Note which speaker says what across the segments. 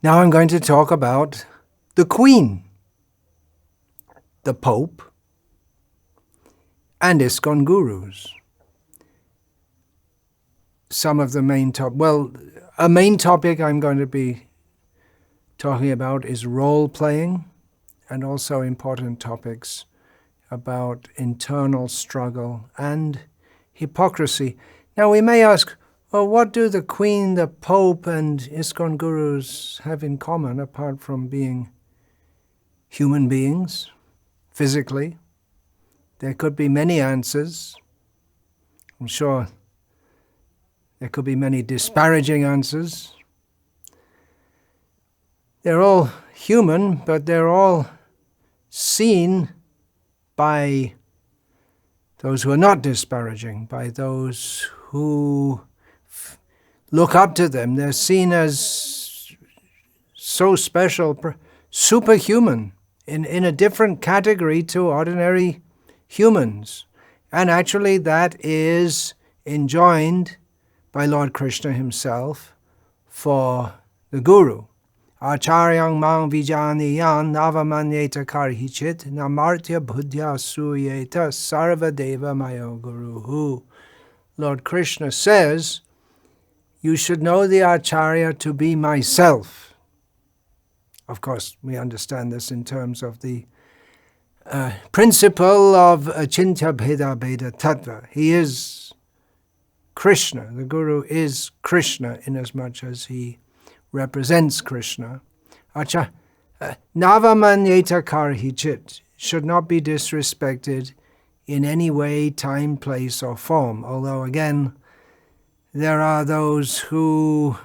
Speaker 1: Now I'm going to talk about the Queen, the Pope, and ISKCON gurus. Some of the main a main topic I'm going to be talking about is role-playing, and also important topics about internal struggle and hypocrisy. Now we may ask, well, what do the Queen, the Pope, and ISKCON gurus have in common apart from being human beings, physically? There could be many answers. I'm sure there could be many disparaging answers. They're all human, but they're all seen by those who are not disparaging, by those who look up to them. They're seen as so special, superhuman, in a different category to ordinary humans. And actually that is enjoined by Lord Krishna himself for the Guru. Acharyang mang vijaniyan navamanyeta karhichit namartya buddhya suyeta sarvadeva mayo guruhu. Lord Krishna says, you should know the Acharya to be myself. Of course, we understand this in terms of the principle of achintya bheda bheda tattva. He is Krishna. The Guru is Krishna inasmuch as he represents Krishna. Navamanyeta karhichit should not be disrespected in any way, time, place, or form. Although again, there are those who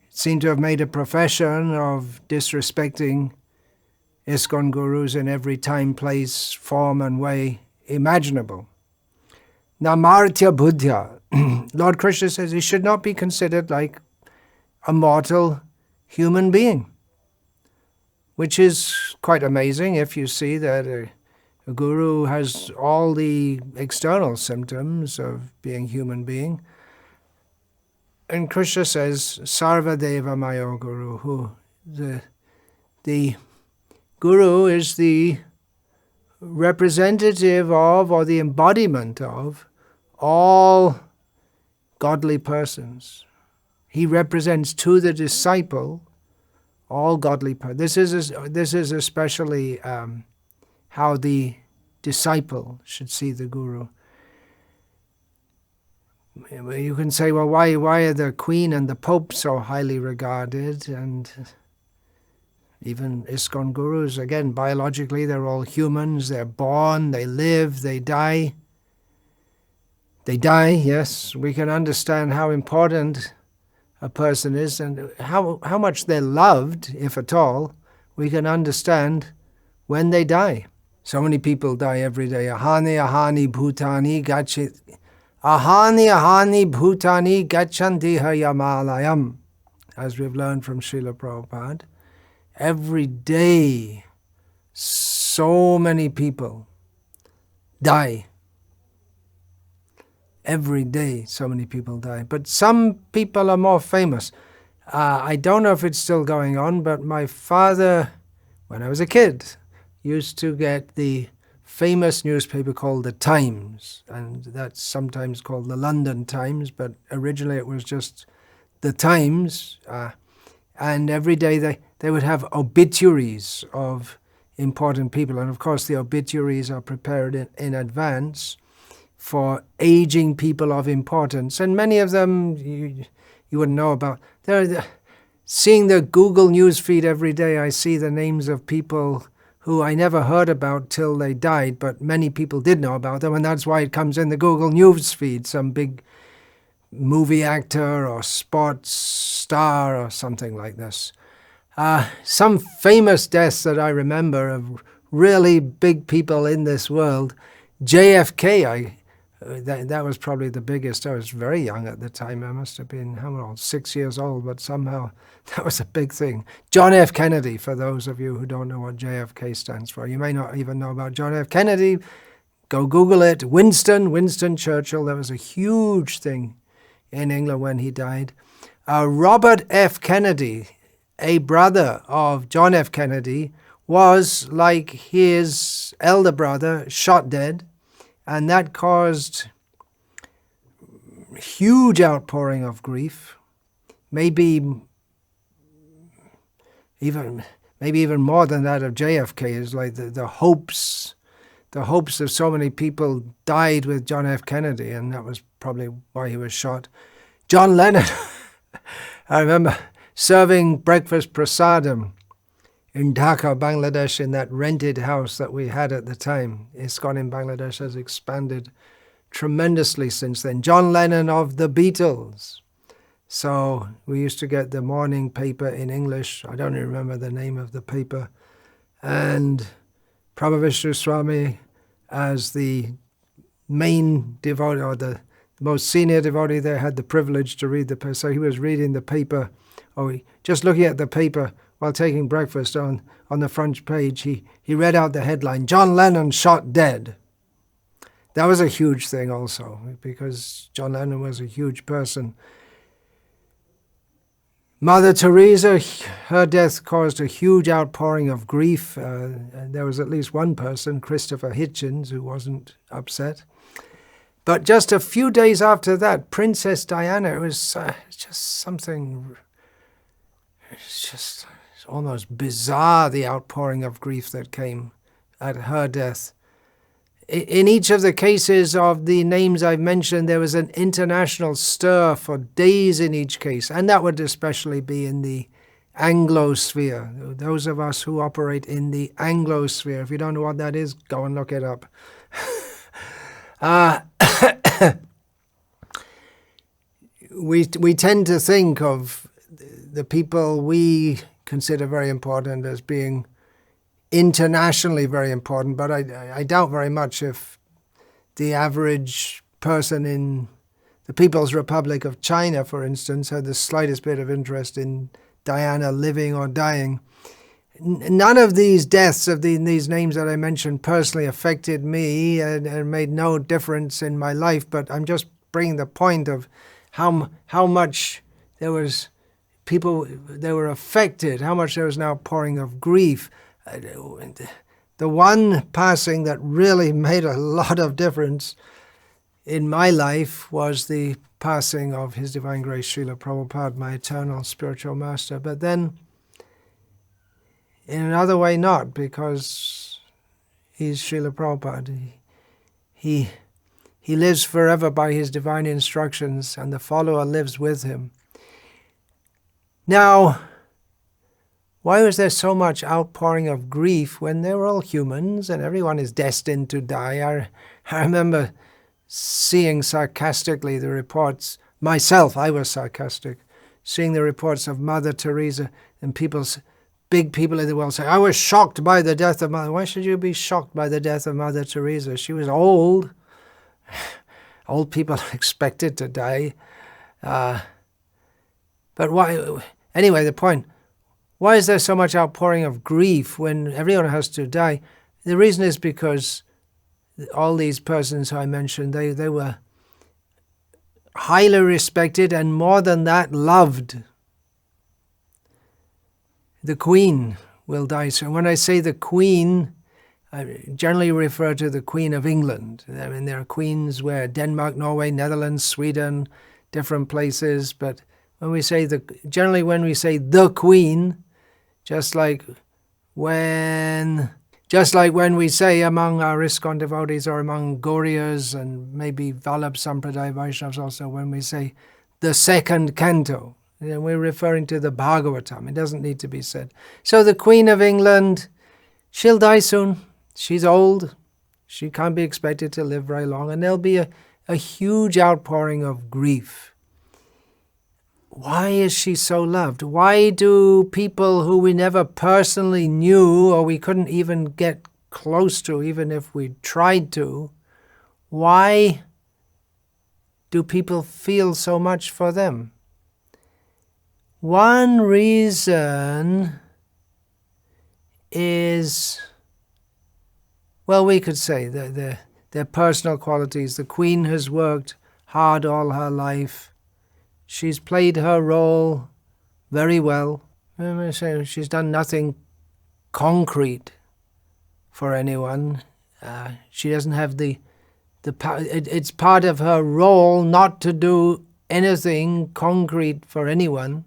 Speaker 1: seem to have made a profession of disrespecting ISKCON gurus in every time, place, form, and way imaginable. Namartya buddhya. Lord Krishna says he should not be considered like a mortal human being, which is quite amazing if you see that a guru has all the external symptoms of being human being. And Krishna says, Sarvadeva Mayo Guru, who the Guru is the representative of, or the embodiment of, all godly persons. He represents to the disciple all godly persons. This is especially how the disciple should see the Guru. You can say, well, why are the Queen and the Pope so highly regarded? And even ISKCON gurus, again, biologically, they're all humans. They're born, they live, they die. They die, yes. We can understand how important a person is and how much they're loved, if at all. We can understand when they die. So many people die every day. Ahani bhutani gachanti yamalayam, as we've learned from Srila Prabhupada. Every day, so many people die. Every day, so many people die. But some people are more famous. I don't know if it's still going on, but my father, when I was a kid, used to get the famous newspaper called The Times, and that's sometimes called the London Times, but originally it was just The Times, and every day they would have obituaries of important people, and of course the obituaries are prepared in advance for aging people of importance, and many of them you wouldn't know about. Seeing the Google news feed every day, I see the names of people who I never heard about till they died, but many people did know about them, and that's why it comes in the Google news feed, some big movie actor or sports star or something like this. Some famous deaths that I remember of really big people in this world. JFK, that was probably the biggest. I was very young at the time. I must have been, 6 years old, but somehow that was a big thing. John F. Kennedy, for those of you who don't know what JFK stands for. You may not even know about John F. Kennedy. Go Google it. Winston Churchill. That was a huge thing in England when he died. Robert F. Kennedy, a brother of John F. Kennedy, was, like his elder brother, shot dead, and that caused huge outpouring of grief, maybe even more than that of JFK. Is like the hopes of so many people died with John F. Kennedy, and that was probably why he was shot. John Lennon, I remember serving breakfast prasadam in Dhaka, Bangladesh, in that rented house that we had at the time. ISKCON in Bangladesh has expanded tremendously since then. John Lennon of the Beatles. So we used to get the morning paper in English. I don't even remember the name of the paper. And Prabhavishnu Swami, as the main devotee, or the most senior devotee there, had the privilege to read the paper. So he was reading the paper, or just looking at the paper while taking breakfast. On the front page, he read out the headline, "John Lennon shot dead." That was a huge thing also, because John Lennon was a huge person. Mother Teresa, her death caused a huge outpouring of grief. There was at least one person, Christopher Hitchens, who wasn't upset. But just a few days after that, Princess Diana, it was just something, it's just almost bizarre, the outpouring of grief that came at her death. In each of the cases of the names I've mentioned, there was an international stir for days in each case, and that would especially be in the Anglosphere. Those of us who operate in the Anglosphere, if you don't know what that is, go and look it up. We tend to think of the people we consider very important as being internationally very important, but I doubt very much if the average person in the People's Republic of China, for instance, had the slightest bit of interest in Diana living or dying. None of these deaths of these names that I mentioned personally affected me and made no difference in my life, but I'm just bringing the point of how much there was people, they were affected, how much there was an outpouring of grief. The one passing that really made a lot of difference in my life was the passing of His Divine Grace Srila Prabhupada, my eternal spiritual master. But then, in another way, not, because he's Srila Prabhupada. He lives forever by his divine instructions, and the follower lives with him. Now, why was there so much outpouring of grief when they were all humans and everyone is destined to die? I remember seeing sarcastically the reports, myself, I was sarcastic, seeing the reports of Mother Teresa and big people in the world say, I was shocked by the death of Mother. Why should you be shocked by the death of Mother Teresa? She was old. Old people are expected to die. But why? Anyway, the point, why is there so much outpouring of grief when everyone has to die? The reason is because all these persons who I mentioned, they were highly respected and more than that, loved. The Queen will die soon. When I say the Queen, I generally refer to the Queen of England. I mean, there are queens where Denmark, Norway, Netherlands, Sweden, different places, but when we say generally when we say the Queen, just like when we say among our ISKCON devotees or among Gauryas and maybe Vallabh Sampradaya Vaishnavas also, when we say the second canto, we're referring to the Bhagavatam. It doesn't need to be said. So the Queen of England, she'll die soon. She's old. She can't be expected to live very long. And there'll be a huge outpouring of grief. Why is she so loved? Why do people who we never personally knew or we couldn't even get close to, even if we tried to, why do people feel so much for them? One reason is, well, we could say their personal qualities. The Queen has worked hard all her life. she's played her role very well. She's done nothing concrete for anyone. She doesn't have the power. It's part of her role not to do anything concrete for anyone.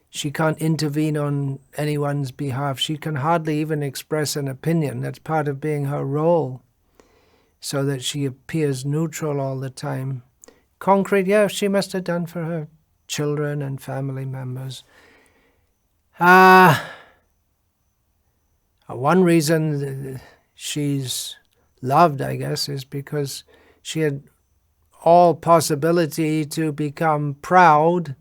Speaker 1: She can't intervene on anyone's behalf. She can hardly even express an opinion. That's part of being her role, so that she appears neutral all the time. Concrete, yeah, she must have done for her children and family members. One reason she's loved, I guess, is because she had all possibility to become proud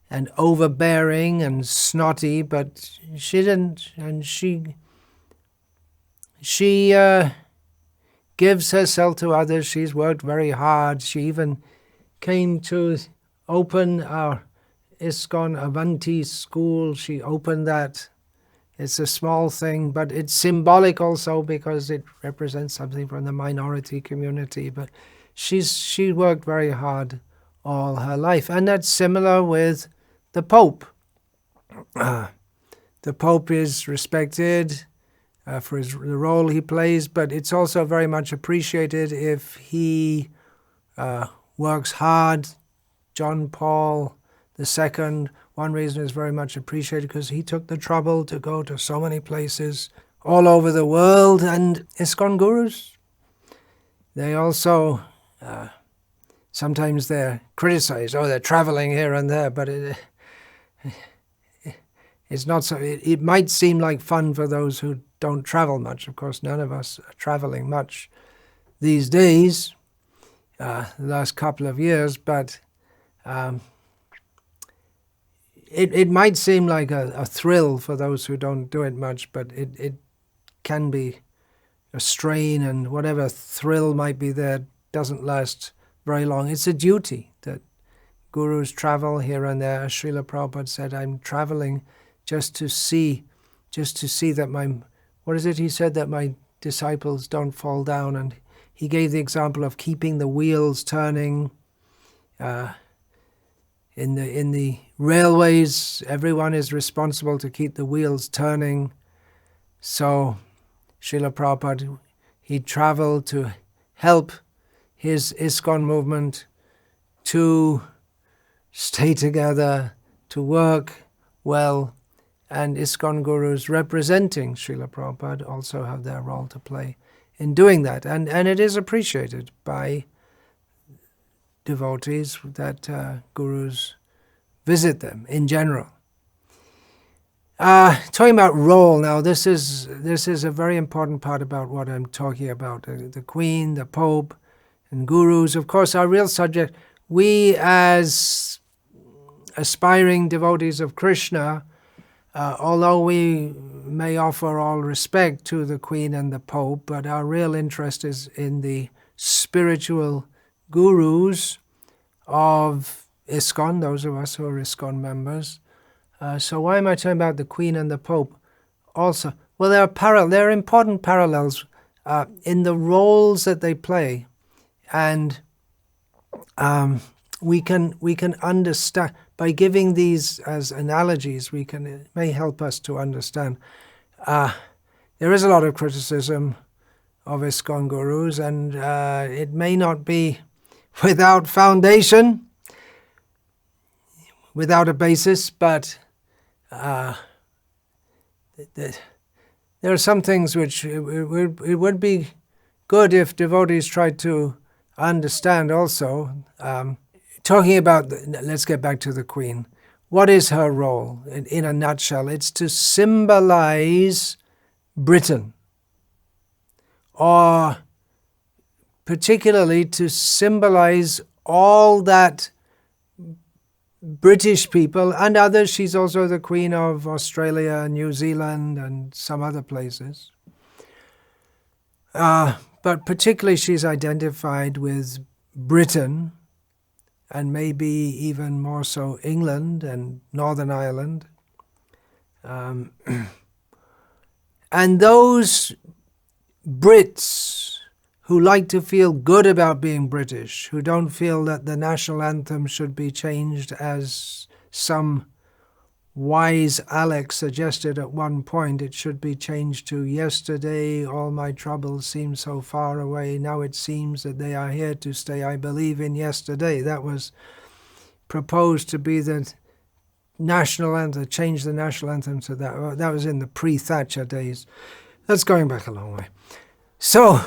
Speaker 1: and overbearing and snotty, but she didn't, and she gives herself to others. She's worked very hard. She even came to open our ISKCON Avanti school. She opened that. It's a small thing, but it's symbolic also because it represents something from the minority community. But she worked very hard all her life. And that's similar with the Pope. The Pope is respected for the role he plays, but it's also very much appreciated if he works hard. John Paul II, one reason is very much appreciated because he took the trouble to go to so many places all over the world. And ISKCON gurus, they also, sometimes they're criticized. Oh, they're traveling here and there, but it's not so. It might seem like fun for those who don't travel much. Of course, none of us are traveling much these days, the last couple of years, but it might seem like a thrill for those who don't do it much, but it can be a strain, and whatever thrill might be there doesn't last very long. It's a duty that gurus travel here and there. As Srila Prabhupada said, I'm traveling just to see that what is it he said, that my disciples don't fall down. And he gave the example of keeping the wheels turning. In the railways, everyone is responsible to keep the wheels turning. So Srila Prabhupada, he traveled to help his ISKCON movement to stay together, to work well, and ISKCON gurus representing Srila Prabhupada also have their role to play in doing that. And it is appreciated by devotees that gurus visit them in general. Talking about role now, this is a very important part about what I'm talking about. The Queen, the Pope, and gurus. Of course, our real subject, we as aspiring devotees of Krishna, although we may offer all respect to the Queen and the Pope, but our real interest is in the spiritual gurus of ISKCON, those of us who are ISKCON members. So why am I talking about the Queen and the Pope also? Well, there are important parallels in the roles that they play, and we can understand by giving these as analogies. It may help us to understand. There is a lot of criticism of ISKCON gurus, and it may not be without foundation, without a basis, but there are some things which it would be good if devotees tried to understand also. Talking about, let's get back to the Queen. What is her role in a nutshell? It's to symbolize Britain, or particularly to symbolize all that British people and others. She's also the Queen of Australia, New Zealand, and some other places. But particularly she's identified with Britain, and maybe even more so England and Northern Ireland. And those Brits who like to feel good about being British, who don't feel that the national anthem should be changed, as some wise Alex suggested at one point. It should be changed to "Yesterday all my troubles seem so far away, now it seems that they are here to stay. I believe in yesterday." That was proposed to be the national anthem, change the national anthem to that. That was in the pre-Thatcher days. That's going back a long way. So,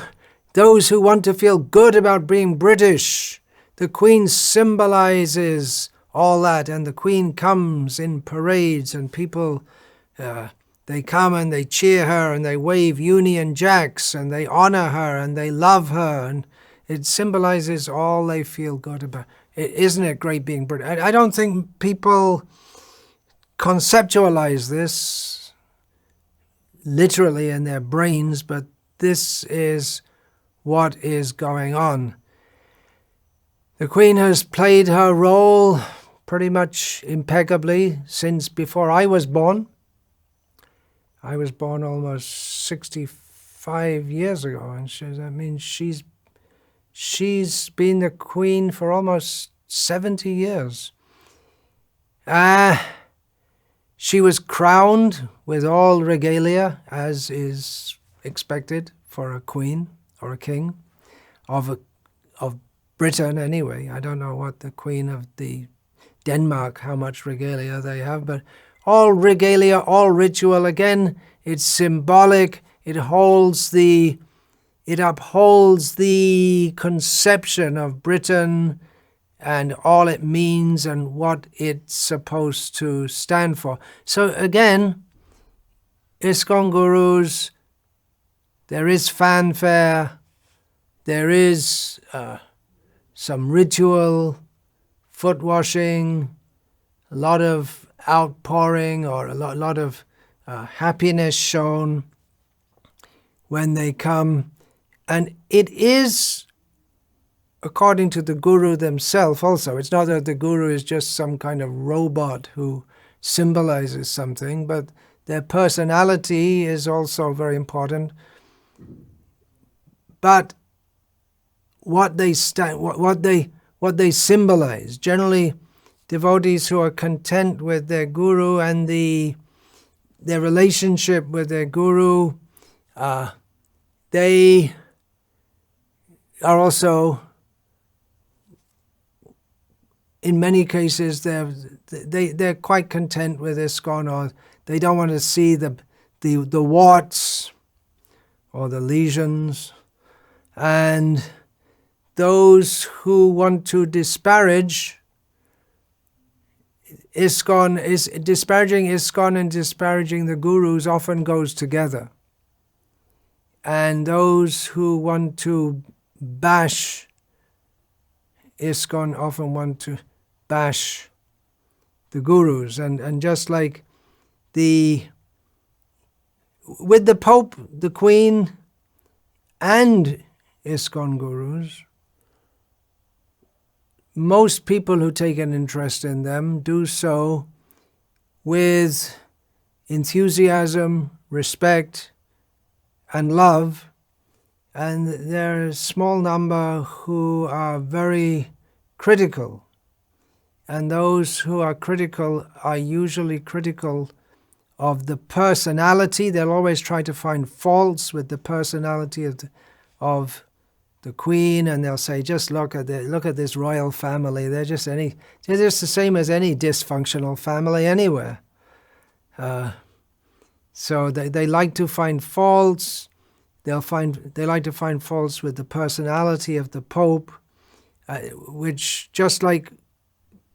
Speaker 1: those who want to feel good about being British, the Queen symbolizes all that, and the Queen comes in parades, and people, they come and they cheer her, and they wave Union Jacks, and they honor her, and they love her, and it symbolizes all they feel good about. Isn't it great being British? I don't think people conceptualize this literally in their brains, but this is what is going on. The Queen has played her role pretty much impeccably since before I was born. I was born almost 65 years ago, and that means she's been the Queen for almost 70 years. She was crowned with all regalia, as is expected for a queen or a king of Britain anyway. I don't know what the Queen of the Denmark, how much regalia they have, but all regalia, all ritual. Again, it's symbolic. It upholds the conception of Britain and all it means and what it's supposed to stand for. So again, ISKCON gurus, there is fanfare, there is some ritual, foot washing, a lot of outpouring, or a lot of happiness shown when they come. And it is, according to the guru themselves also, it's not that the guru is just some kind of robot who symbolizes something, but their personality is also very important. But what they symbolize, generally devotees who are content with their guru and their relationship with their guru, they are also, in many cases, they're quite content with ISKCON, or they don't want to see the warts or the lesions. And those who want to disparage ISKCON, disparaging ISKCON and disparaging the gurus often goes together. And those who want to bash ISKCON often want to bash the gurus. And just like with the Pope, the Queen, and ISKCON gurus, most people who take an interest in them do so with enthusiasm, respect, and love. And there are a small number who are very critical. And those who are critical are usually critical of the personality. They'll always try to find faults with the personality of the Queen, and they'll say, just look at this royal family. They're just the same as any dysfunctional family anywhere. So they like to find faults. They like to find faults with the personality of the Pope, which, just like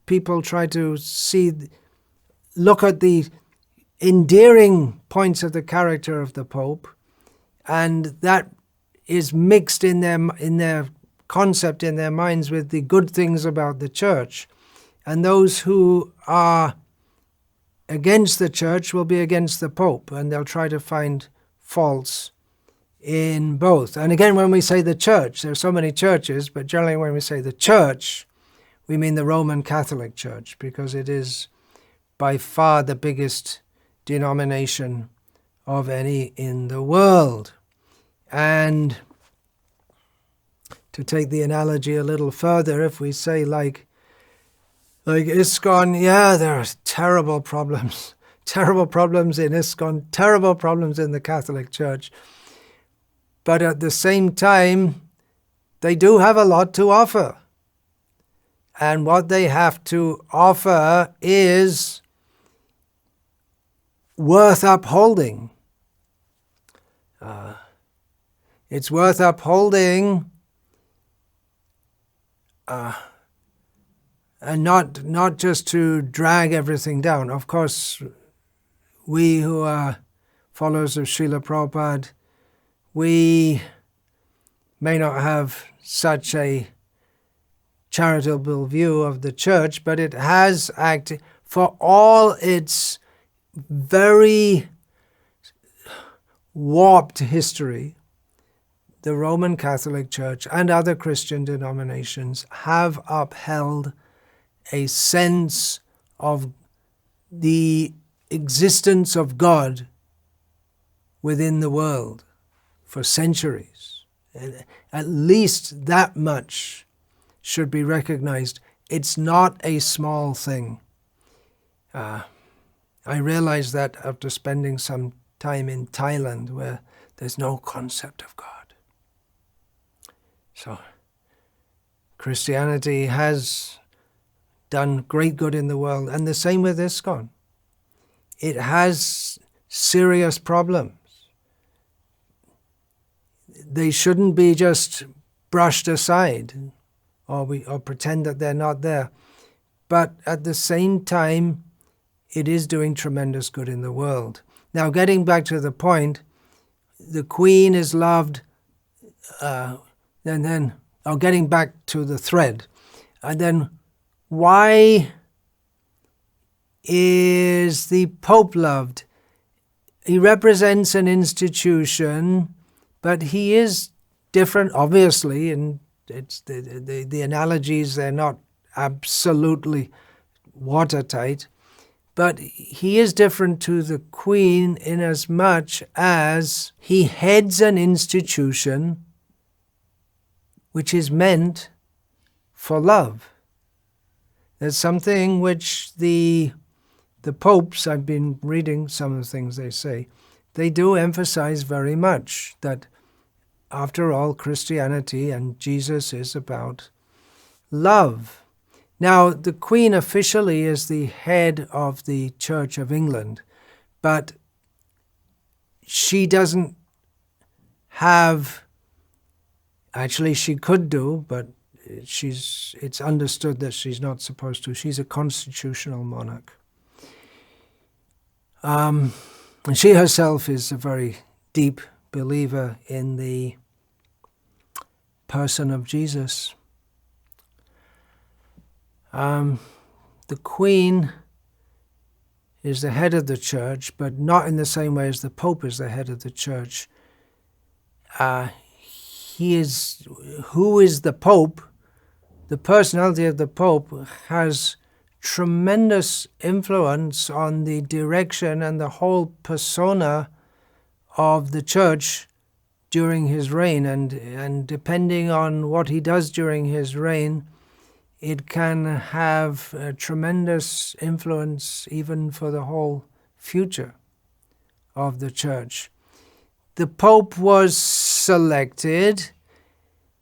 Speaker 1: people try to look at the endearing points of the character of the Pope, and that is mixed in their concept, in their minds, with the good things about the Church. And those who are against the Church will be against the Pope, and they'll try to find faults in both. And again, when we say the Church, there are so many churches, but generally when we say the Church, we mean the Roman Catholic Church, because it is by far the biggest denomination of any in the world. And to take the analogy a little further, if we say like ISKCON, yeah, there are terrible problems in ISKCON, terrible problems in the Catholic Church. But at the same time, they do have a lot to offer. And what they have to offer is worth upholding. It's worth upholding, and not just to drag everything down. Of course, we who are followers of Srila Prabhupada, we may not have such a charitable view of the church, but it has acted, for all its very warped history, the Roman Catholic Church and other Christian denominations have upheld a sense of the existence of God within the world for centuries. At least that much should be recognized. It's not a small thing. I realized that after spending some time in Thailand, where there's no concept of God. So, Christianity has done great good in the world, and the same with ISKCON. It has serious problems. They shouldn't be just brushed aside or pretend that they're not there. But at the same time, it is doing tremendous good in the world. Now, getting back to the point, the Queen is loved, getting back to the thread, and then why is the Pope loved? He represents an institution, but he is different, obviously, and it's the analogies, they're not absolutely watertight, but he is different to the Queen in as much as he heads an institution which is meant for love. There's something which the popes, I've been reading some of the things they say, they do emphasize very much that after all, Christianity and Jesus is about love. Now, the Queen officially is the head of the Church of England, but she doesn't have, actually she could do, but it's understood that she's not supposed to. She's a constitutional monarch. And she herself is a very deep believer in the person of Jesus. The Queen is the head of the church, but not in the same way as the Pope is the head of the church. Who is the Pope? The personality of the Pope has tremendous influence on the direction and the whole persona of the church during his reign, and depending on what he does during his reign, it can have a tremendous influence even for the whole future of the church. The Pope was selected.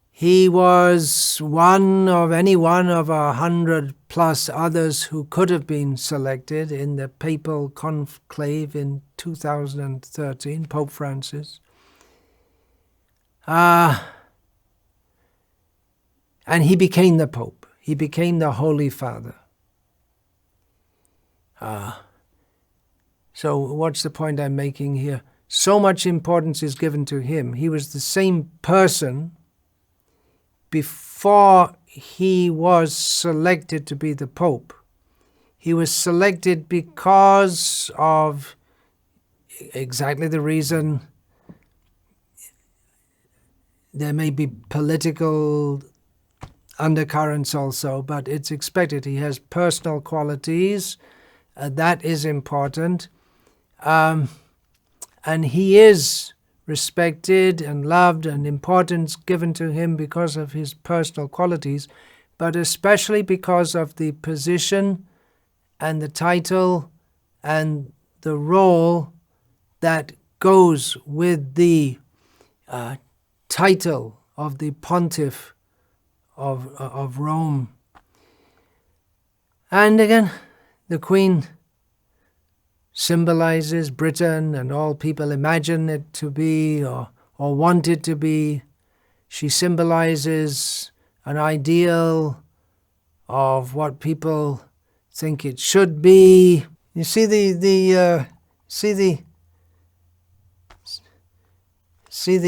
Speaker 1: He was one of 100 plus others who could have been selected in the papal conclave in 2013, Pope Francis. And he became the Pope. He became the Holy Father. So what's the point I'm making here? So much importance is given to him. He was the same person before he was selected to be the Pope. He was selected because of exactly the reason. There may be political undercurrents also, but it's expected. He has personal qualities. That is important. And he is respected and loved and importance given to him because of his personal qualities, but especially because of the position and the title and the role that goes with the title of the pontiff of Rome. And again, the Queen symbolizes Britain, and all people imagine it to be or want it to be. She symbolizes an ideal of what people think it should be. You see the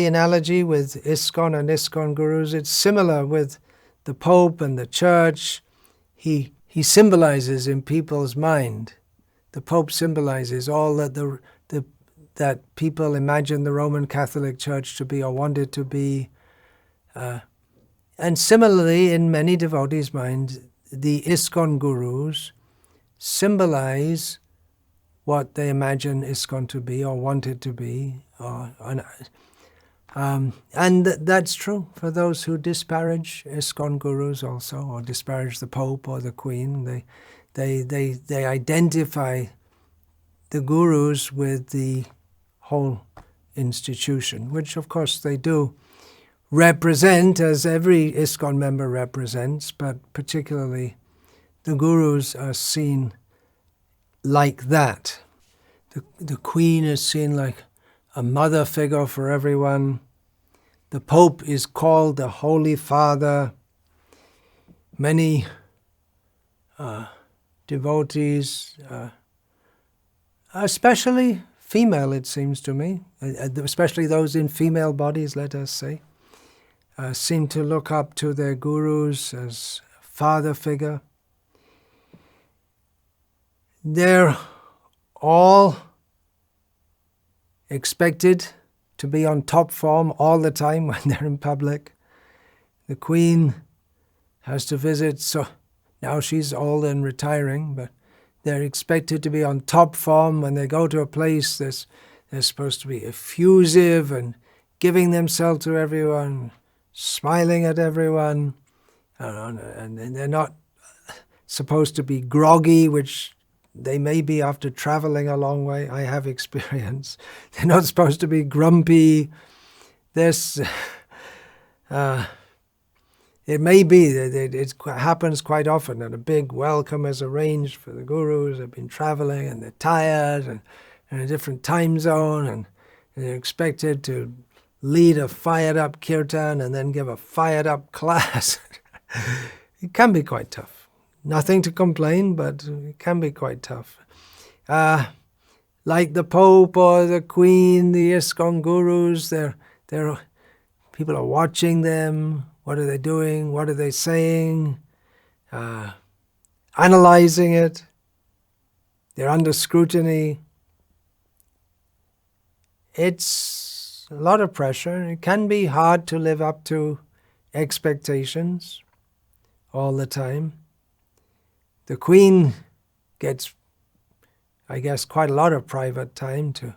Speaker 1: analogy with ISKCON and ISKCON gurus? It's similar with the Pope and the Church. He symbolizes in people's mind. The Pope symbolizes all that people imagine the Roman Catholic Church to be or want it to be. And similarly, in many devotees' minds, the ISKCON gurus symbolize what they imagine ISKCON to be or want it to be. And that's true for those who disparage ISKCON gurus also, or disparage the Pope or the Queen. They identify the gurus with the whole institution, which of course they do represent, as every ISKCON member represents, but particularly the gurus are seen like that. The Queen is seen like a mother figure for everyone. The Pope is called the Holy Father. Many devotees, especially female, it seems to me, especially those in female bodies, let us say, seem to look up to their gurus as father figure. They're all expected to be on top form all the time when they're in public. The Queen has to visit, so now she's old and retiring, but they're expected to be on top form when they go to a place. They're supposed to be effusive and giving themselves to everyone, smiling at everyone, and they're not supposed to be groggy, which they may be after traveling a long way. I have experience. They're not supposed to be grumpy. It may be that it happens quite often that a big welcome is arranged for the gurus. They've been traveling and they're tired and in a different time zone, and they're expected to lead a fired-up kirtan and then give a fired-up class. It can be quite tough. Nothing to complain, but it can be quite tough. Like the Pope or the Queen, the ISKCON gurus, people are watching them. What are they doing? What are they saying? Analyzing it. They're under scrutiny. It's a lot of pressure. It can be hard to live up to expectations all the time. The Queen gets, I guess, quite a lot of private time to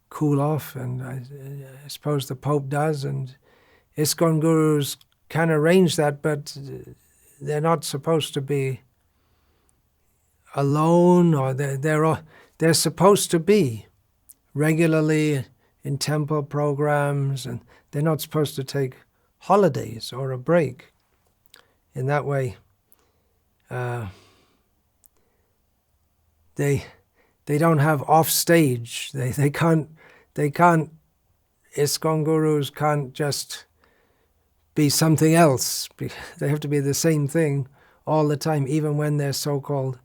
Speaker 1: cool off, and I suppose the Pope does, and ISKCON gurus can arrange that, but they're not supposed to be alone, or they're supposed to be regularly in temple programs, and they're not supposed to take holidays or a break. In that way, they don't have off stage. They can't. ISKCON gurus can't just be something else. They have to be the same thing all the time, even when they're so-called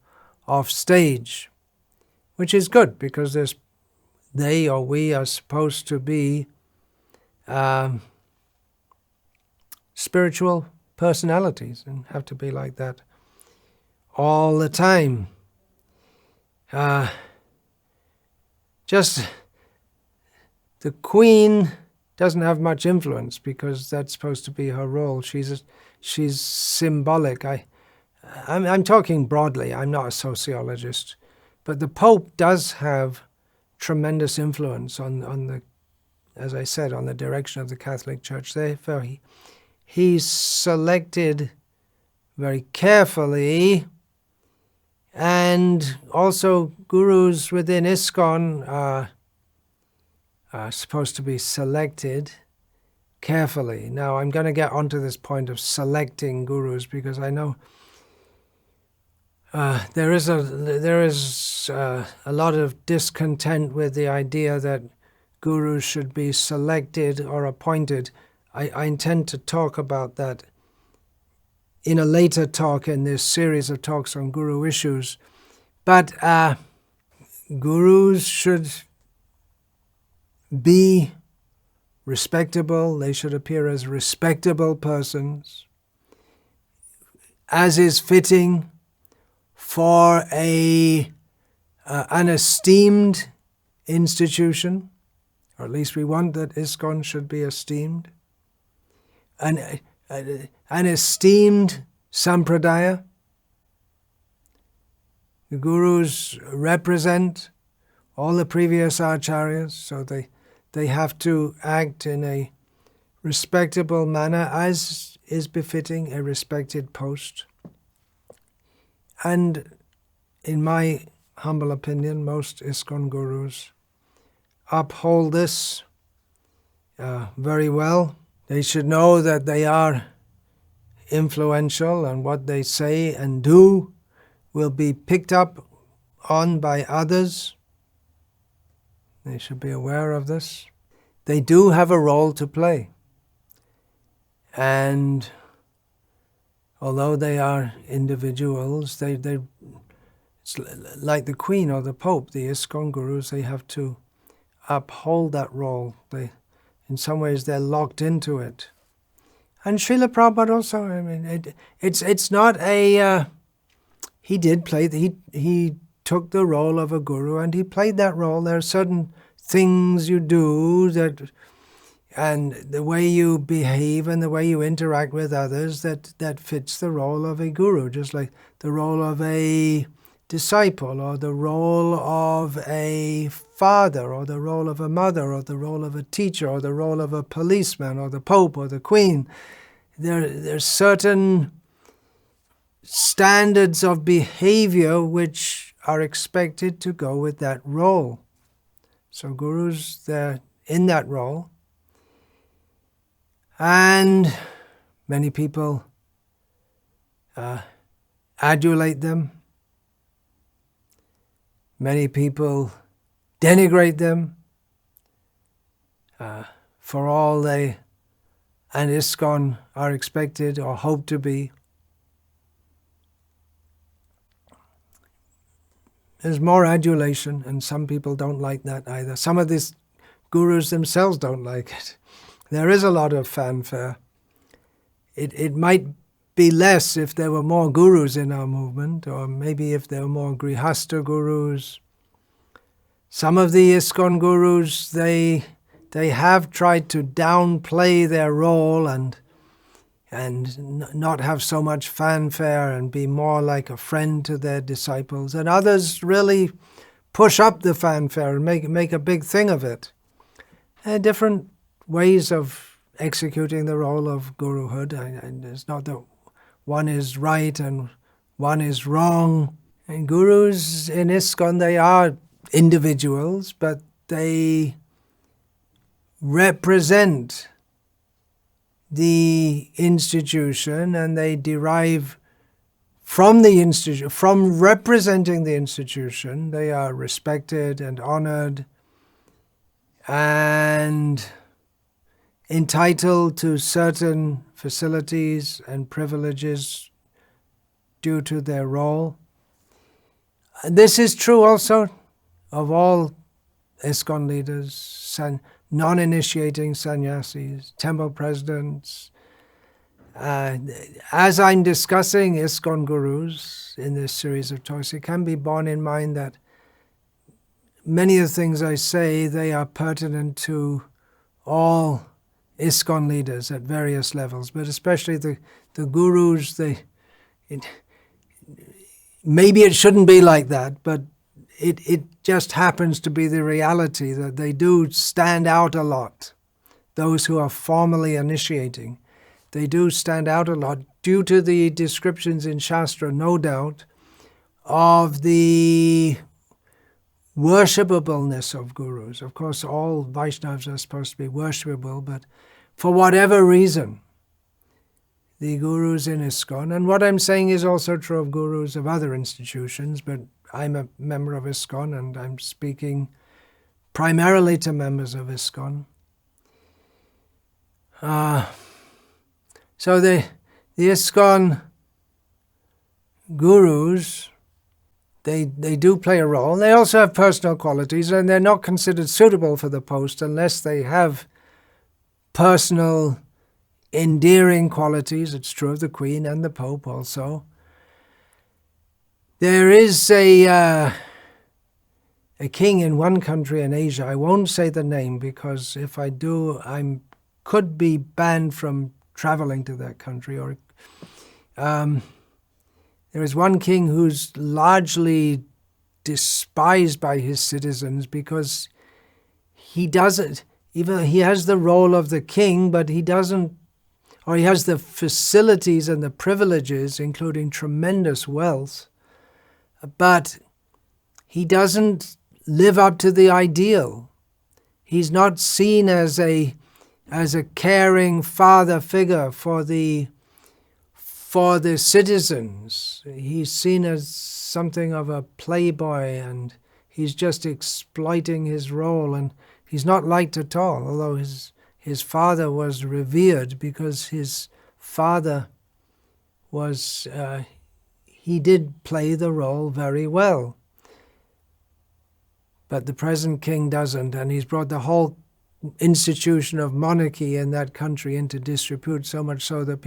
Speaker 1: off stage, which is good because they or we are supposed to be spiritual personalities and have to be like that all the time. Just the Queen doesn't have much influence because that's supposed to be her role. She's symbolic. I'm talking broadly. I'm not a sociologist, but the Pope does have tremendous influence on the as I said, on the direction of the Catholic Church. Therefore, he selected very carefully, and also gurus within ISKCON are supposed to be selected carefully. Now, I'm going to get onto this point of selecting gurus, because I know there is a lot of discontent with the idea that gurus should be selected or appointed. I intend to talk about that in a later talk in this series of talks on guru issues. But gurus should be respectable. They should appear as respectable persons, as is fitting for an esteemed institution, or at least we want that ISKCON should be esteemed. An esteemed sampradaya. The gurus represent all the previous acharyas, so they have to act in a respectable manner, as is befitting a respected post. And in my humble opinion, most ISKCON gurus uphold this very well. They should know that they are influential, and what they say and do will be picked up on by others. They should be aware of this. They do have a role to play. And although they are individuals, it's like the Queen or the Pope, the ISKCON gurus, they have to uphold that role. In some ways, they're locked into it. And Srila Prabhupada also, I mean, it's not a... he did play, he took the role of a guru and he played that role. There are certain things you do and the way you behave and the way you interact with others that fits the role of a guru, just like the role of a disciple, or the role of a father, or the role of a mother, or the role of a teacher, or the role of a policeman, or the Pope, or the Queen. There's certain standards of behavior which are expected to go with that role. So gurus, they're in that role. And many people adulate them. Many people denigrate them for all they and ISKCON are expected or hope to be. There's more adulation, and some people don't like that either. Some of these gurus themselves don't like it. There is a lot of fanfare. It might be less if there were more gurus in our movement, or maybe if there were more grihasta gurus. Some of the ISKCON gurus, they have tried to downplay their role and not have so much fanfare and be more like a friend to their disciples. And others really push up the fanfare and make a big thing of it. Different ways of executing the role of guruhood. And it's not that one is right and one is wrong. And gurus in ISKCON, they are individuals, but they represent the institution, and they derive from the institution, from representing the institution. They are respected and honored and entitled to certain facilities and privileges due to their role. This is true also of all ISKCON leaders, non-initiating sannyasis, temple presidents. As I'm discussing ISKCON gurus in this series of talks, it can be borne in mind that many of the things I say, they are pertinent to all ISKCON leaders at various levels, but especially the gurus. Maybe it shouldn't be like that, but it just happens to be the reality that they do stand out a lot. Those who are formally initiating, they do stand out a lot due to the descriptions in Shastra, no doubt, of the worshipableness of gurus. Of course, all Vaishnavas are supposed to be worshipable, but for whatever reason, the gurus in ISKCON, and what I'm saying is also true of gurus of other institutions, but I'm a member of ISKCON and I'm speaking primarily to members of ISKCON. So the ISKCON gurus, they do play a role. They also have personal qualities, and they're not considered suitable for the post unless they have personal endearing qualities. It's true of the Queen and the Pope also. There is a king in one country in Asia. I won't say the name because if I do, I could be banned from traveling to that country. Or there is one king who's largely despised by his citizens because he doesn't, even he has the role of the king, but he doesn't, or he has the facilities and the privileges, including tremendous wealth, but he doesn't live up to the ideal. He's not seen as a caring father figure for the citizens. He's seen as something of a playboy, and he's just exploiting his role, and he's not liked at all, although his father was revered because his father was, he did play the role very well. But the present king doesn't, and he's brought the whole institution of monarchy in that country into disrepute, so much so that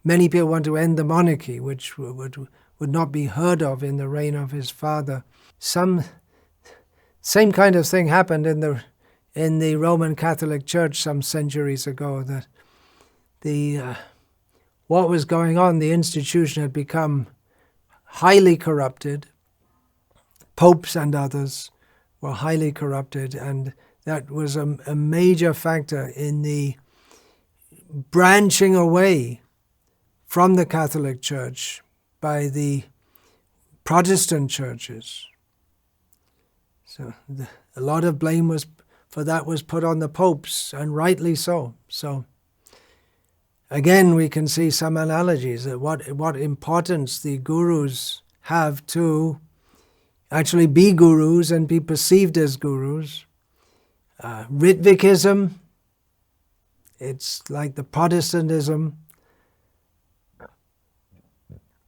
Speaker 1: many people want to end the monarchy, which would not be heard of in the reign of his father. Same kind of thing happened in the Roman Catholic Church some centuries ago, that what was going on, the institution had become highly corrupted. Popes and others were highly corrupted, and that was a major factor in the branching away from the Catholic Church by the Protestant churches. So a lot of blame for that was put on the popes, and rightly so. So again, we can see some analogies that what importance the gurus have to actually be gurus and be perceived as gurus. Ritvikism, it's like the Protestantism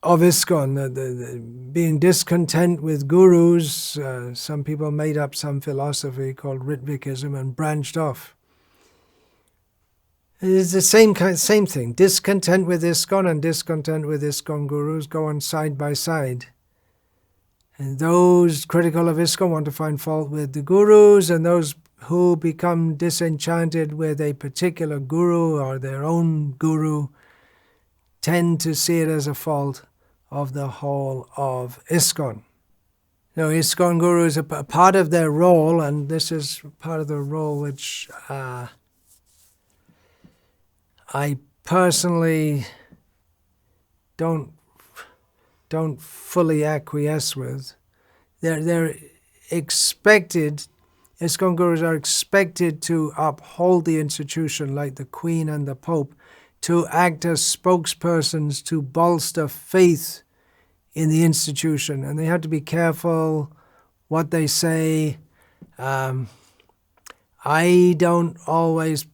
Speaker 1: of ISKCON, the being discontent with gurus. Some people made up some philosophy called Ritvikism and branched off. It's the same thing. Discontent with ISKCON and discontent with ISKCON gurus go on side by side. And those critical of ISKCON want to find fault with the gurus, and those who become disenchanted with a particular guru or their own guru tend to see it as a fault of the whole of ISKCON. Now, ISKCON guru is a part of their role, and this is part of the role which I personally don't fully acquiesce with. They're expected, ISKCON gurus are expected to uphold the institution like the Queen and the Pope, to act as spokespersons to bolster faith in the institution, and they have to be careful what they say. I don't always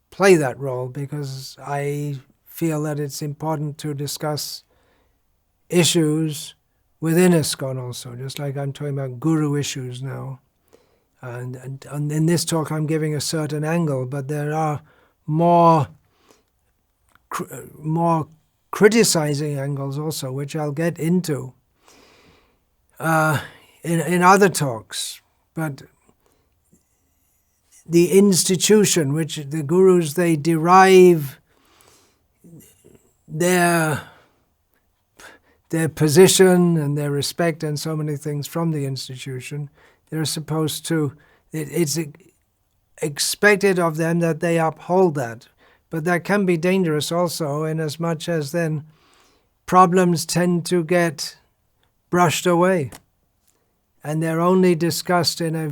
Speaker 1: play that role because I feel that it's important to discuss issues within ISKCON also, just like I'm talking about guru issues now. And in this talk I'm giving a certain angle, but there are more criticizing angles also, which I'll get into in other talks. But the institution, which the gurus, they derive their their position and their respect and so many things from the institution. They're supposed to, it's expected of them that they uphold that. But that can be dangerous also, in as much as then problems tend to get brushed away. And they're only discussed in a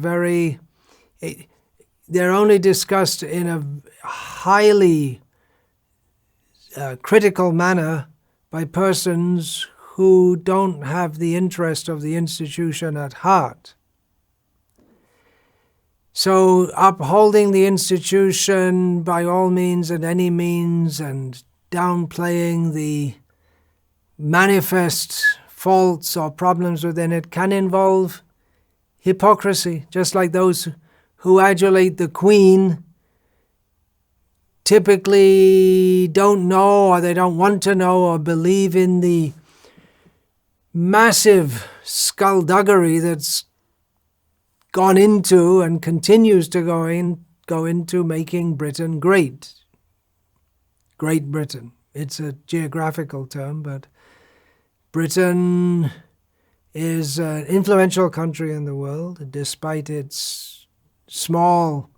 Speaker 1: highly critical manner by persons who don't have the interest of the institution at heart. So upholding the institution by all means and any means, and downplaying the manifest faults or problems within it, can involve hypocrisy, just like those who adulate the Queen typically don't know, or they don't want to know, or believe in the massive skullduggery that's gone into and continues to go into making Britain great. Great Britain. It's a geographical term, but Britain is an influential country in the world, despite its small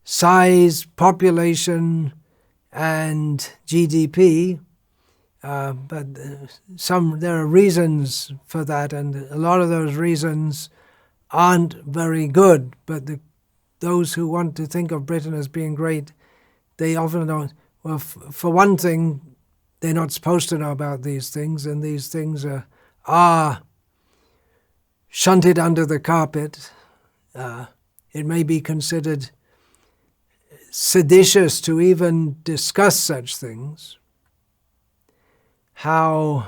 Speaker 1: size, population, and GDP. But there are reasons for that, and a lot of those reasons aren't very good. But those who want to think of Britain as being great, they often don't. Well, for one thing, they're not supposed to know about these things, and these things are shunted under the carpet. It may be considered seditious to even discuss such things. How,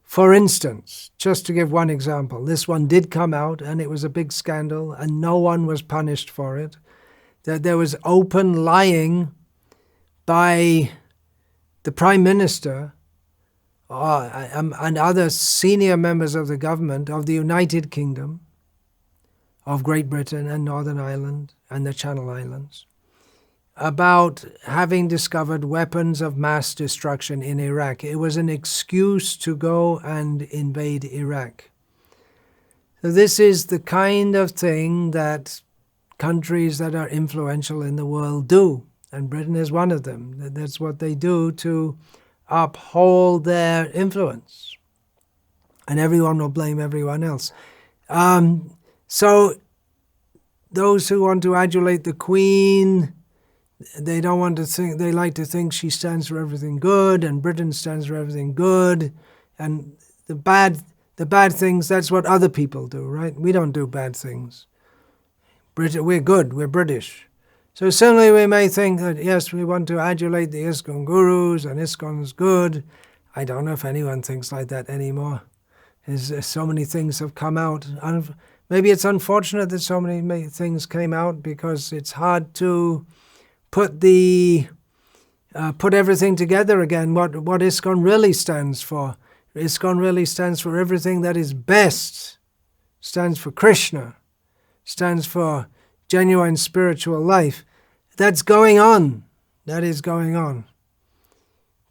Speaker 1: for instance, just to give one example, this one did come out and it was a big scandal and no one was punished for it, that there was open lying by the Prime Minister and other senior members of the government of the United Kingdom, of Great Britain and Northern Ireland and the Channel Islands, about having discovered weapons of mass destruction in Iraq. It was an excuse to go and invade Iraq. So this is the kind of thing that countries that are influential in the world do, and Britain is one of them. That's what they do to uphold their influence. And everyone will blame everyone else. So those who want to adulate the Queen, they don't want to think, they like to think she stands for everything good and Britain stands for everything good. And the bad things, that's what other people do, right? We don't do bad things. We're good, we're British. So similarly we may think that, yes, we want to adulate the ISKCON gurus and ISKCON's good. I don't know if anyone thinks like that anymore. So many things have come out. Maybe it's unfortunate that so many things came out because it's hard to put everything together again, what ISKCON really stands for. ISKCON really stands for everything that is best, stands for Krishna, stands for genuine spiritual life. That's going on. That is going on.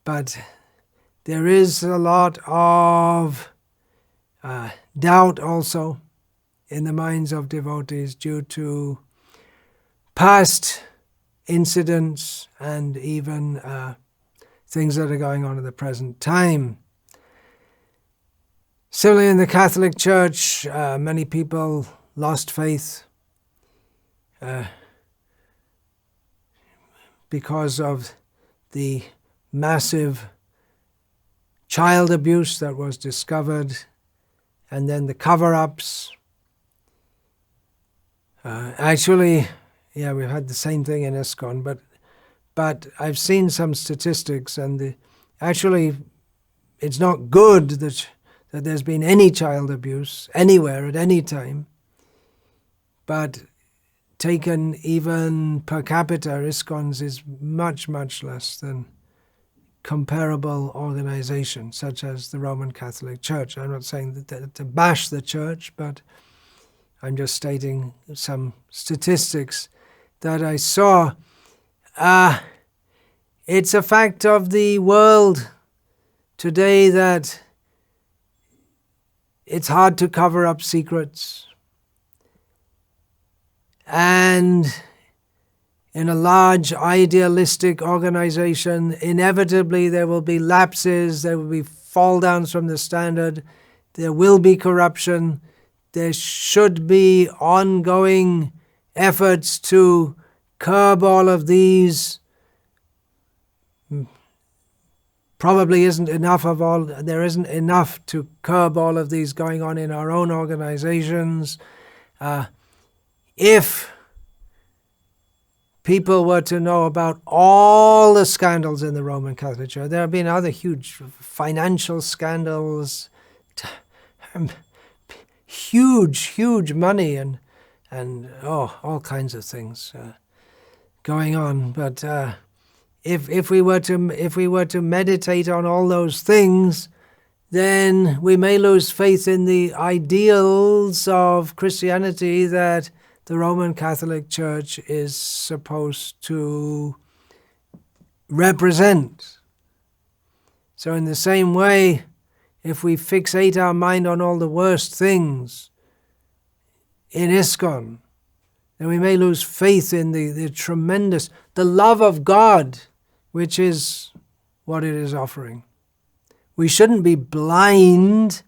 Speaker 1: But there is a lot of doubt also in the minds of devotees due to past incidents and even things that are going on at the present time. Similarly, in the Catholic Church, many people lost faith because of the massive child abuse that was discovered, and then the cover-ups. Actually, yeah, we've had the same thing in ISKCON, but I've seen some statistics, and actually, it's not good that there's been any child abuse anywhere at any time. But taken even per capita, ISKCON's is much, much less than comparable organizations such as the Roman Catholic Church. I'm not saying that to bash the church, but I'm just stating some statistics that I saw. It's a fact of the world today that it's hard to cover up secrets. And in a large idealistic organization, inevitably there will be lapses, there will be fall downs from the standard, there will be corruption, there should be ongoing efforts to curb all of these. Probably isn't enough of all, there isn't enough to curb all of these going on in our own organizations. If people were to know about all the scandals in the Roman Catholic Church, there have been other huge financial scandals, huge money and all kinds of things going on. But if we were to meditate on all those things, then we may lose faith in the ideals of Christianity that the Roman Catholic Church is supposed to represent. So in the same way, if we fixate our mind on all the worst things in ISKCON, then we may lose faith in the tremendous, the love of God, which is what it is offering. We shouldn't be blind,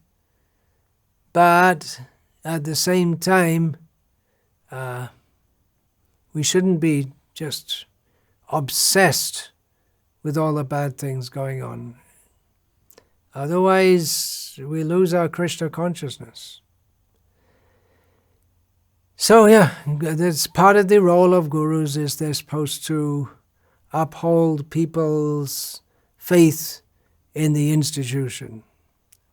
Speaker 1: but at the same time, we shouldn't be just obsessed with all the bad things going on. Otherwise, we lose our Krishna consciousness. So yeah, that's part of the role of gurus, is they're supposed to uphold people's faith in the institution,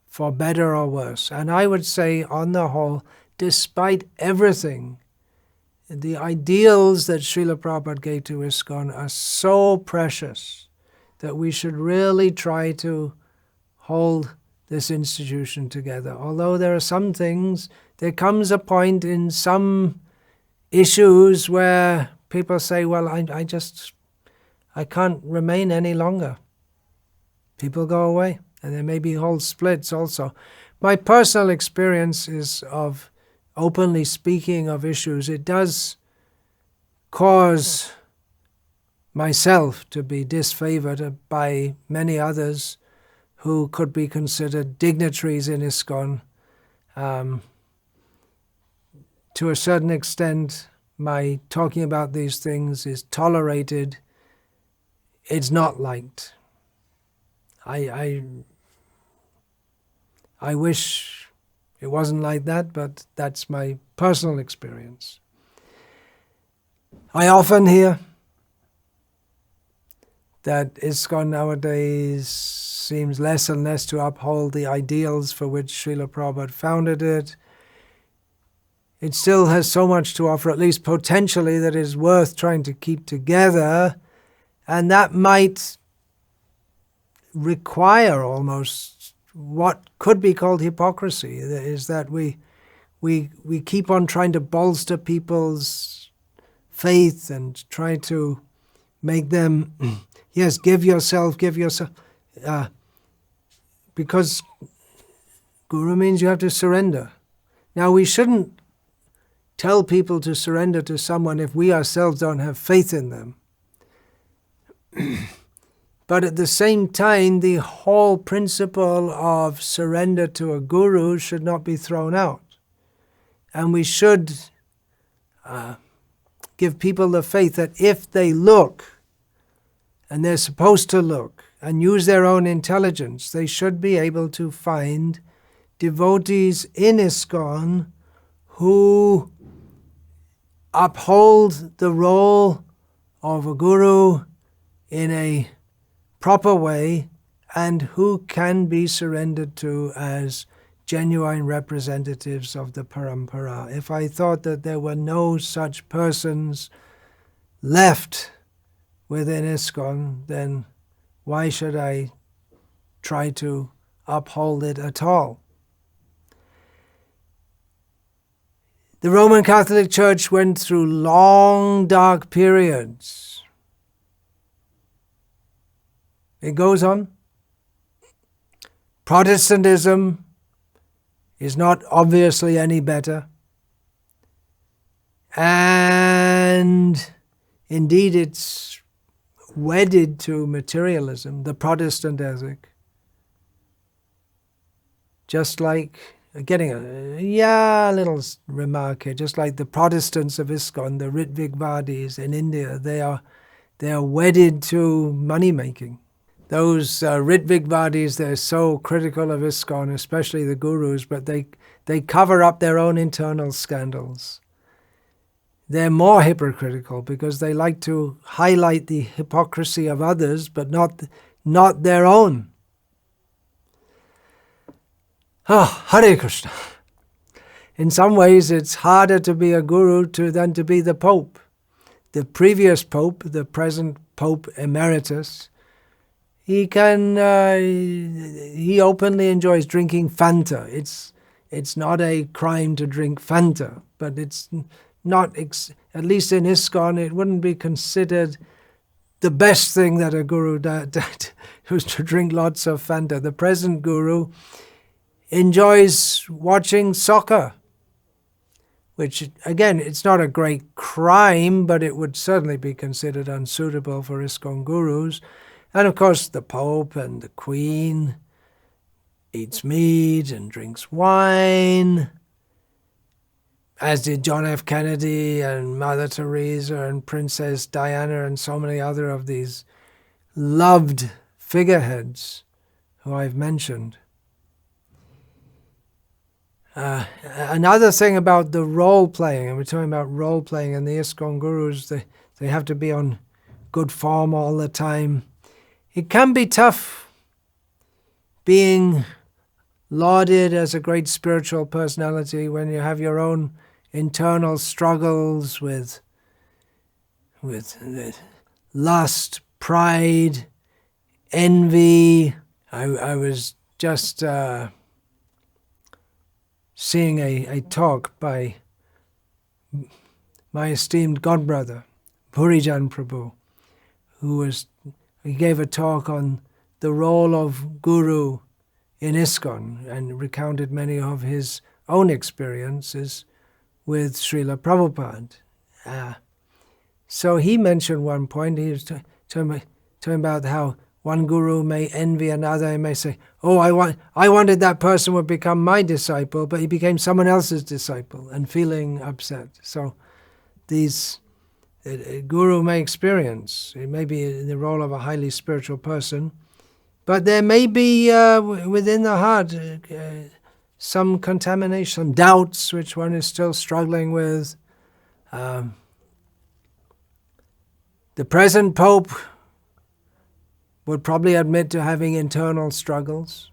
Speaker 1: for better or worse. And I would say, on the whole, despite everything, the ideals that Srila Prabhupada gave to ISKCON are so precious that we should really try to hold this institution together. Although there are some things, there comes a point in some issues where people say, well, I can't remain any longer. People go away, and there may be whole splits also. My personal experience is of openly speaking of issues. It does cause myself to be disfavored by many others who could be considered dignitaries in ISKCON. To a certain extent, my talking about these things is tolerated. It's not liked. I wish it wasn't like that, but that's my personal experience. I often hear that ISKCON nowadays seems less and less to uphold the ideals for which Srila Prabhupada founded it. It still has so much to offer, at least potentially, that is worth trying to keep together, and that might require almost what could be called hypocrisy, is that we keep on trying to bolster people's faith and try to make them, yes, give yourself, because Guru means you have to surrender. Now, we shouldn't tell people to surrender to someone if we ourselves don't have faith in them. But at the same time, the whole principle of surrender to a guru should not be thrown out. And we should give people the faith that if they look, and they're supposed to look, and use their own intelligence, they should be able to find devotees in ISKCON who uphold the role of a guru in a proper way, and who can be surrendered to as genuine representatives of the parampara. If I thought that there were no such persons left within ISKCON, then why should I try to uphold it at all? The Roman Catholic Church went through long, dark periods. It goes on. Protestantism is not obviously any better. And indeed it's wedded to materialism, the Protestant ethic. Just like, getting a little remark here, just like the Protestants of ISKCON, the Ritvigvadis in India, they are wedded to money-making. Those Ritvigvadis, they're so critical of ISKCON, especially the gurus, but they cover up their own internal scandals. They're more hypocritical because they like to highlight the hypocrisy of others, but not their own. Hare Krishna. In some ways, it's harder to be a guru than to be the Pope. The previous Pope, the present Pope Emeritus, he openly enjoys drinking Fanta. It's not a crime to drink Fanta, but it's not, at least in ISKCON, it wouldn't be considered the best thing that a guru did was to drink lots of Fanta. The present guru enjoys watching soccer, which, again, it's not a great crime, but it would certainly be considered unsuitable for ISKCON gurus. And of course, the Pope and the Queen eats meat and drinks wine, as did John F. Kennedy and Mother Teresa and Princess Diana and so many other of these loved figureheads who I've mentioned. Another thing about the role-playing, and we're talking about role-playing, and the ISKCON gurus, they have to be on good form all the time. It can be tough being lauded as a great spiritual personality when you have your own internal struggles with lust, pride, envy. I was just seeing a talk by my esteemed godbrother, Purijan Prabhu, he gave a talk on the role of guru in ISKCON and recounted many of his own experiences with Srila Prabhupada. So he mentioned one point, he was talking about how one guru may envy another and may say, oh, I wanted that person would become my disciple, but he became someone else's disciple, and feeling upset. So a guru may experience, it may be in the role of a highly spiritual person, but there may be within the heart some contamination, some doubts which one is still struggling with. The present Pope would probably admit to having internal struggles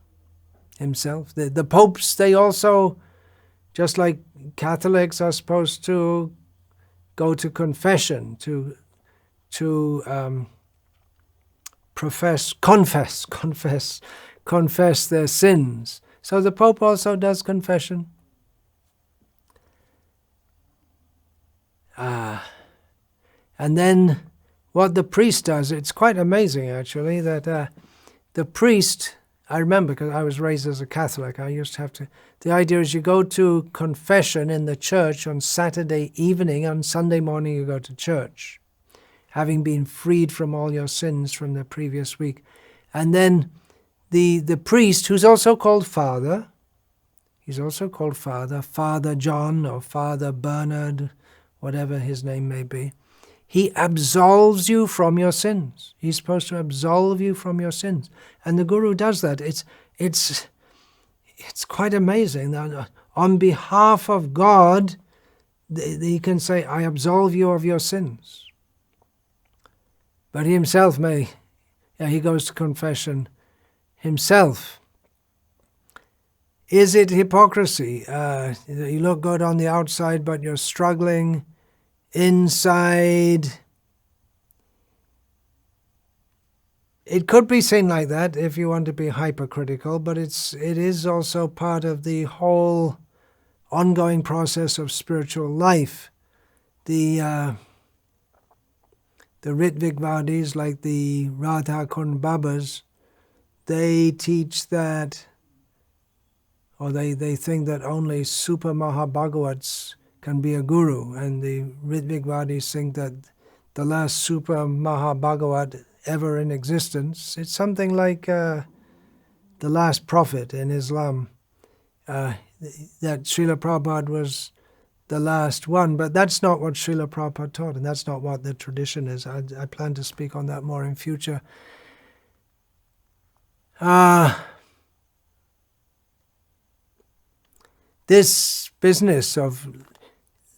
Speaker 1: himself. The popes, they also, just like Catholics, are supposed to go to confession, to confess their sins. So the Pope also does confession. And then what the priest does, it's quite amazing actually, that the priest, I remember because I was raised as a Catholic, I used to have to, the idea is you go to confession in the church on Saturday evening, on Sunday morning you go to church, having been freed from all your sins from the previous week. And then the priest, who's also called Father, Father John or Father Bernard, whatever his name may be, he absolves you from your sins. He's supposed to absolve you from your sins. And the Guru does that. It's quite amazing. On behalf of God, he can say, I absolve you of your sins. But he himself he goes to confession himself. Is it hypocrisy? You look good on the outside, but you're struggling inside. It could be seen like that if you want to be hypercritical, but it is also part of the whole ongoing process of spiritual life. The Ritvigvadis, like the Radha Kund Babas, they teach that or they think that only super Mahabhagavats can be a guru, and the Ritvigvadis think that the last super Mahabhagavat ever in existence, it's something like the last prophet in Islam, that Srila Prabhupada was the last one, but that's not what Srila Prabhupada taught, and that's not what the tradition is. I plan to speak on that more in future. This business of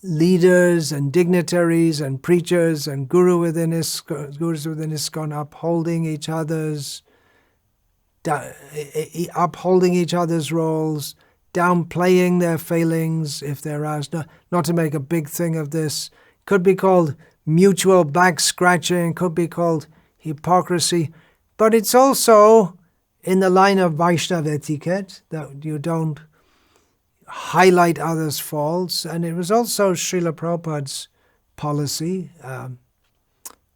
Speaker 1: leaders and dignitaries and preachers and gurus within ISKCON upholding each other's roles, downplaying their failings if they're asked, not to make a big thing of this. Could be called mutual back scratching, could be called hypocrisy, but it's also in the line of Vaishnava etiquette that you don't highlight others' faults. And it was also Srila Prabhupada's policy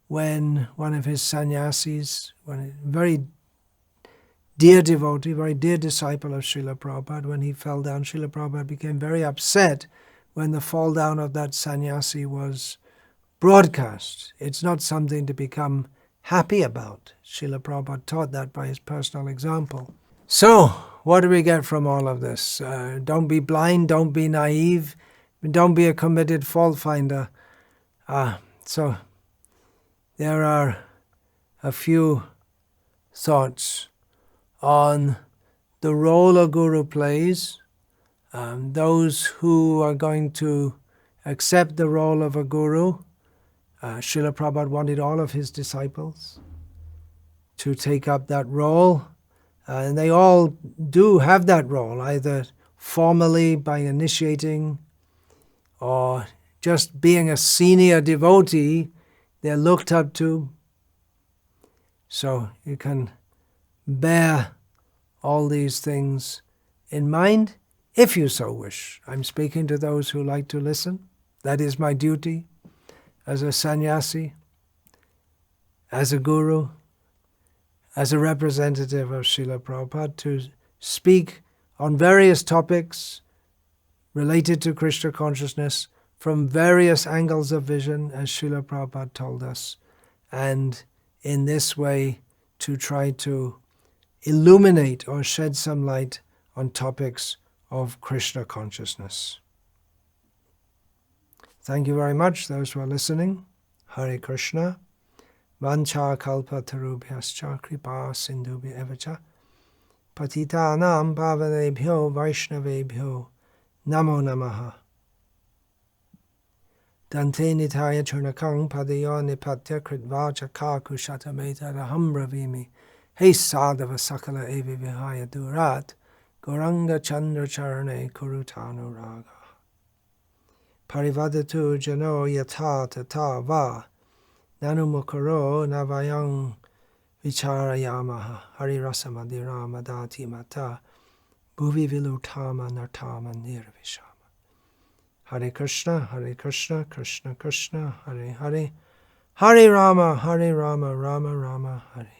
Speaker 1: when one of his sannyasis, a very dear devotee, very dear disciple of Srila Prabhupada, when he fell down, Srila Prabhupada became very upset when the fall down of that sannyasi was broadcast. It's not something to become happy about. Srila Prabhupada taught that by his personal example. So, what do we get from all of this? Don't be blind, don't be naive, don't be a committed fault finder. So, there are a few thoughts on the role a guru plays. Those who are going to accept the role of a guru, Srila Prabhupada wanted all of his disciples to take up that role. And they all do have that role, either formally by initiating or just being a senior devotee, they're looked up to. So you can bear all these things in mind if you so wish. I'm speaking to those who like to listen. That is my duty as a sannyasi, as a guru, as a representative of Srila Prabhupada, to speak on various topics related to Krishna consciousness from various angles of vision, as Srila Prabhupada told us, and in this way to try to illuminate or shed some light on topics of Krishna consciousness. Thank you very much, those who are listening. Hare Krishna. Vancha kalpa tarubhyascha kripa sindhubhya evacha patitanam pavanebhyo vaishnavebhyo namo namaha. Dante nitaya churnakang padayo nipatya kritvacha kakushatameta raham bravimi he sadhava sakala evi vihaya durat goranga chandra charane kurutanu raga parivadatu jano yata tata va Nanu mukaro navayang vicharayamaha hari rasamadhirama dati mata bhuvi vilutama nartama nirvishama. Hare Krishna, Krishna Krishna, Hare Hare, Hare Rama, Rama Rama, Hare